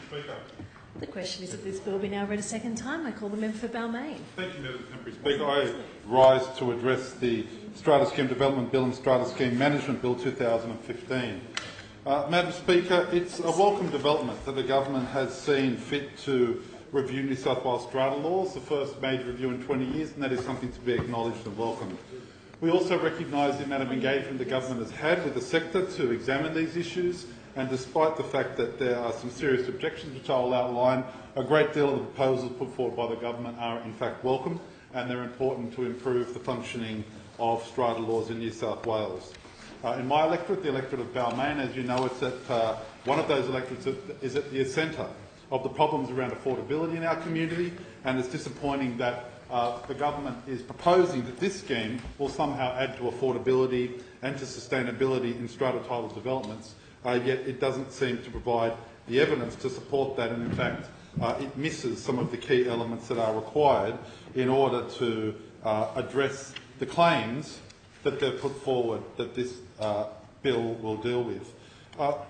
Speaker. The question is that this bill be now read a second time. I call the member for Balmain. Thank you, Madam Temporary Speaker. I rise to address the Strata Scheme Development Bill and Strata Scheme Management Bill 2015. Madam Speaker, it's a welcome development that the government has seen fit to review New South Wales strata laws, the first major review in 20 years, and that is something to be acknowledged and welcomed. We also recognise the amount of engagement the government has had with the sector to examine these issues, and despite the fact that there are some serious objections which I will outline, a great deal of the proposals put forward by the government are in fact welcome, and they're important to improve the functioning of strata laws in New South Wales. In my electorate, the electorate of Balmain, as you know, it's at one of those electorates is at the centre of the problems around affordability in our community, and it's disappointing that the government is proposing that this scheme will somehow add to affordability and to sustainability in strata title developments, yet it doesn't seem to provide the evidence to support that, and in fact it misses some of the key elements that are required in order to address the claims that they've put forward that this bill will deal with.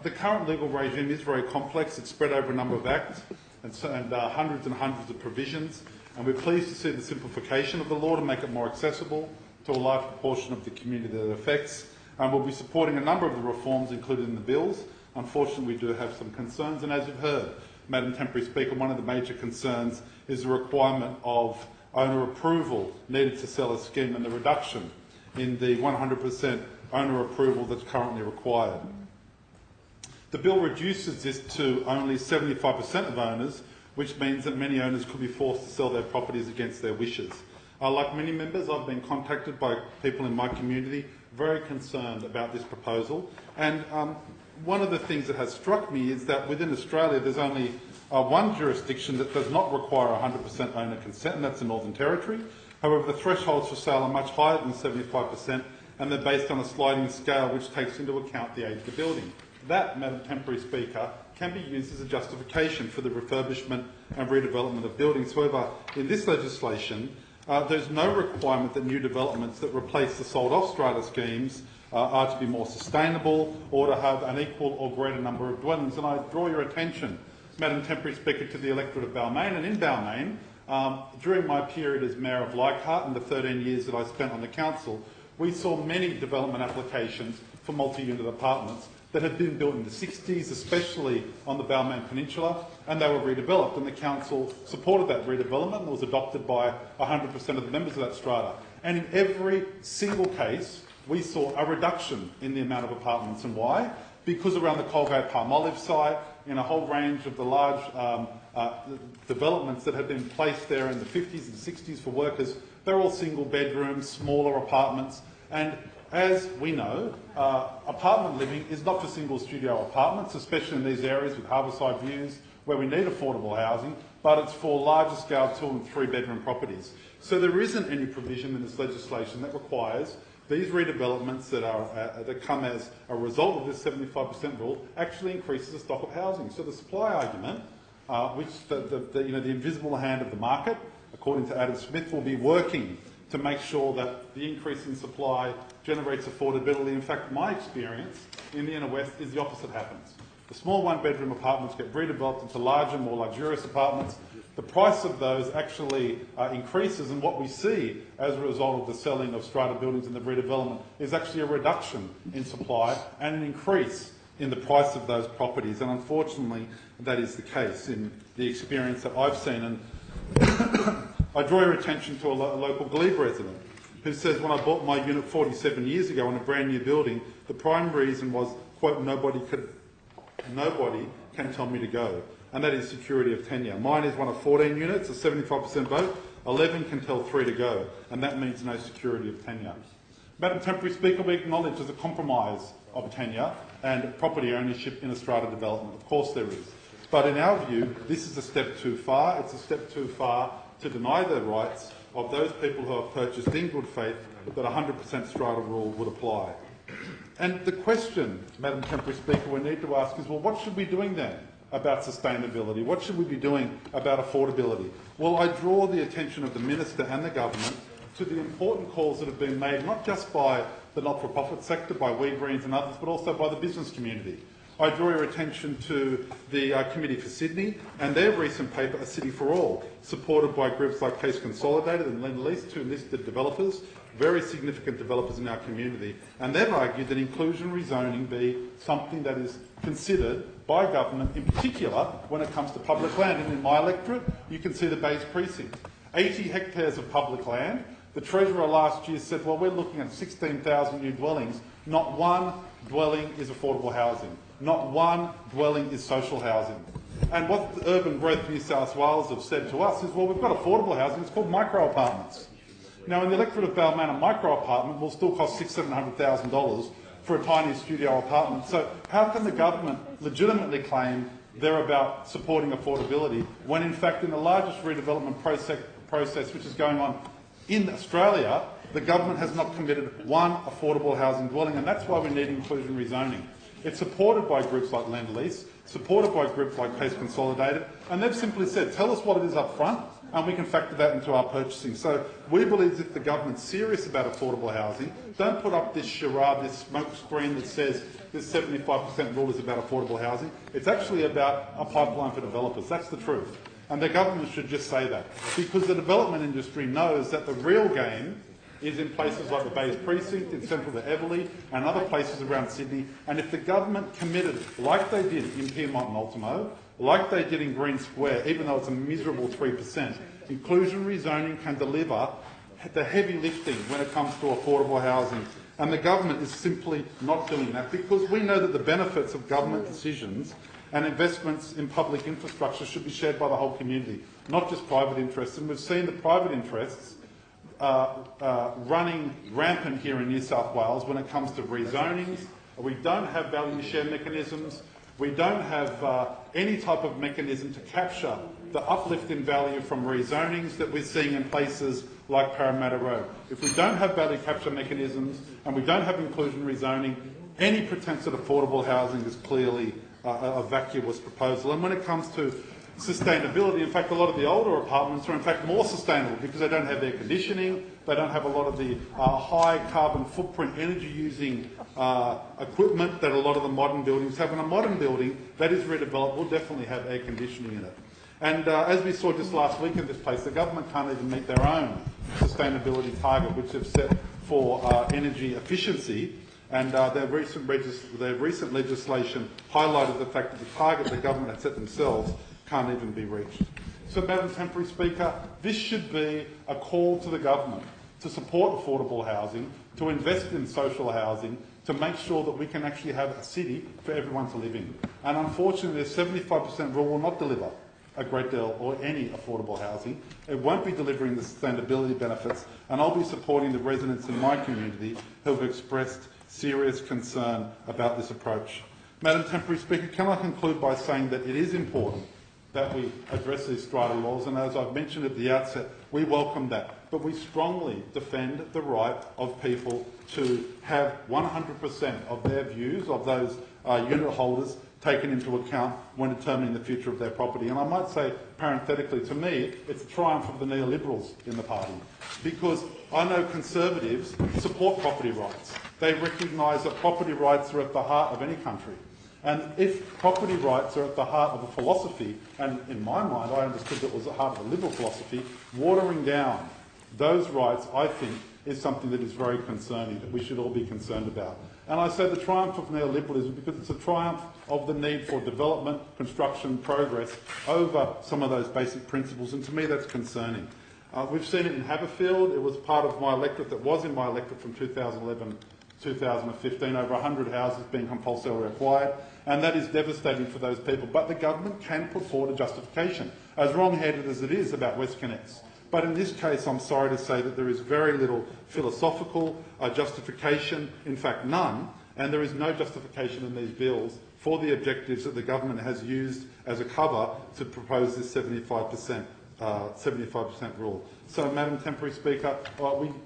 The current legal regime is very complex. It's spread over a number of acts and hundreds of provisions, and we're pleased to see the simplification of the law to make it more accessible to a large proportion of the community that it affects. And we'll be supporting a number of the reforms included in the bills. Unfortunately, we do have some concerns, and as you've heard, Madam Temporary Speaker, one of the major concerns is the requirement of owner approval needed to sell a scheme and the reduction in the 100% owner approval that's currently required. The bill reduces this to only 75% of owners, which means that many owners could be forced to sell their properties against their wishes. Like many members, I've been contacted by people in my community very concerned about this proposal. And one of the things that has struck me is that within Australia there's only one jurisdiction that does not require 100% owner consent, and that's the Northern Territory. However, the thresholds for sale are much higher than 75%, and they're based on a sliding scale which takes into account the age of the building. That, Madam Temporary Speaker, can be used as a justification for the refurbishment and redevelopment of buildings. However, in this legislation, there's no requirement that new developments that replace the sold-off strata schemes are to be more sustainable or to have an equal or greater number of dwellings. And I draw your attention, Madam Temporary Speaker, to the electorate of Balmain. And in Balmain, during my period as Mayor of Leichhardt and the 13 years that I spent on the council, we saw many development applications for multi-unit apartments that had been built in the 60s, especially on the Balmain Peninsula, and they were redeveloped, and the council supported that redevelopment and was adopted by 100% of the members of that strata. And in every single case, we saw a reduction in the amount of apartments. And why? Because around the Colgate Palmolive site, in a whole range of the large developments that had been placed there in the 50s and 60s for workers, they're all single bedrooms, smaller apartments, and as we know, apartment living is not for single studio apartments, especially in these areas with harbourside views where we need affordable housing, but it's for larger scale 2 and 3 bedroom properties. So there isn't any provision in this legislation that requires these redevelopments that come as a result of this 75% rule actually increases the stock of housing. So the supply argument, which the invisible hand of the market, according to Adam Smith, will be working to make sure that the increase in supply generates affordability. In fact, my experience in the inner west is the opposite happens. The small one-bedroom apartments get redeveloped into larger, more luxurious apartments. The price of those actually increases, and what we see as a result of the selling of strata buildings and the redevelopment is actually a reduction in supply and an increase in the price of those properties. And unfortunately, that is the case in the experience that I've seen. And I draw your attention to a local Glebe resident who says, when I bought my unit 47 years ago in a brand new building, the prime reason was, quote, nobody can tell me to go. And that is security of tenure. Mine is one of 14 units, a 75% vote, 11 can tell 3 to go, and that means no security of tenure. Madam Temporary Speaker, we acknowledge there's a compromise of tenure and property ownership in a strata development. Of course there is. But in our view, this is a step too far. It's a step too far to deny the rights of those people who have purchased in good faith that 100% strata rule would apply. And the question, Madam Temporary Speaker, we need to ask is, well, what should we be doing then about sustainability? What should we be doing about affordability? Well, I draw the attention of the Minister and the Government to the important calls that have been made, not just by the not-for-profit sector, by We Greens and others, but also by the business community. I draw your attention to the Committee for Sydney and their recent paper, A City for All, supported by groups like Case Consolidated and Lend Lease, two listed developers, very significant developers in our community, and they've argued that inclusionary zoning be something that is considered by government, in particular when it comes to public land. And in my electorate, you can see the Bays Precinct. 80 hectares of public land. The Treasurer last year said, well, we're looking at 16,000 new dwellings. Not one dwelling is affordable housing. Not one dwelling is social housing. And what the Urban Growth New South Wales have said to us is, well, we've got affordable housing, it's called micro apartments. Now, in the electorate of Balmain, a micro apartment will still cost $600,000-700,000 for a tiny studio apartment. So how can the government legitimately claim they're about supporting affordability when, in fact, in the largest redevelopment process which is going on in Australia, the government has not committed one affordable housing dwelling, and that's why we need inclusionary zoning. It's supported by groups like Lend Lease, supported by groups like Case Consolidated, and they've simply said, tell us what it is up front, and we can factor that into our purchasing. So we believe that if the government's serious about affordable housing, don't put up this charade, this smoke screen that says this 75% rule is about affordable housing. It's actually about a pipeline for developers. That's the truth. And the government should just say that. Because the development industry knows that the real game is in places like the Bays Precinct, in central to Everleigh, and other places around Sydney. And if the government committed, like they did in Pyrmont and Ultimo, like they did in Green Square, even though it's a miserable 3%, inclusionary zoning can deliver the heavy lifting when it comes to affordable housing. And the government is simply not doing that, because we know that the benefits of government decisions and investments in public infrastructure should be shared by the whole community, not just private interests. And we've seen the private interests running rampant here in New South Wales when it comes to rezonings. We don't have value share mechanisms. We don't have any type of mechanism to capture the uplift in value from rezonings that we're seeing in places like Parramatta Road. If we don't have value capture mechanisms and we don't have inclusionary zoning, any pretence at affordable housing is clearly a vacuous proposal. And when it comes to sustainability, in fact, a lot of the older apartments are in fact more sustainable because they don't have air conditioning, they don't have a lot of the high carbon footprint energy using equipment that a lot of the modern buildings have. And a modern building that is redeveloped will definitely have air conditioning in it. And as we saw just last week in this place, the government can't even meet their own sustainability target, which they've set for energy efficiency. And their recent legislation highlighted the fact that the target the government had set themselves can't even be reached. So, Madam Temporary Speaker, this should be a call to the government to support affordable housing, to invest in social housing, to make sure that we can actually have a city for everyone to live in. And unfortunately, the 75% rule will not deliver a great deal or any affordable housing. It won't be delivering the sustainability benefits, and I'll be supporting the residents in my community who have expressed serious concern about this approach. Madam Temporary Speaker, can I conclude by saying that it is important that we address these strata laws, and as I've mentioned at the outset, we welcome that. But we strongly defend the right of people to have 100% of their views, of those unit holders, taken into account when determining the future of their property. And I might say, parenthetically, to me, it's a triumph of the neoliberals in the party, because I know Conservatives support property rights. They recognise that property rights are at the heart of any country. And if property rights are at the heart of a philosophy, and in my mind I understood that it was at the heart of a liberal philosophy, watering down those rights, I think, is something that is very concerning, that we should all be concerned about. And I say the triumph of neoliberalism because it's a triumph of the need for development, construction, progress over some of those basic principles, and to me that's concerning. We've seen it in Haberfield. It was part of my electorate that was in my electorate from 2011-2015, over 100 houses being compulsorily acquired, and that is devastating for those people. But the government can put forward a justification, as wrong-headed as it is about WestConnex. But in this case, I'm sorry to say that there is very little philosophical justification, in fact none, and there is no justification in these bills for the objectives that the government has used as a cover to propose this 75% rule. So, Madam Temporary Speaker,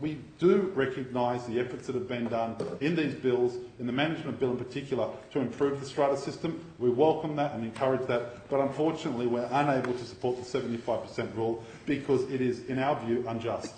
we do recognise the efforts that have been done in these bills, in the management bill in particular, to improve the strata system. We welcome that and encourage that, but unfortunately we're unable to support the 75% rule because it is, in our view, unjust.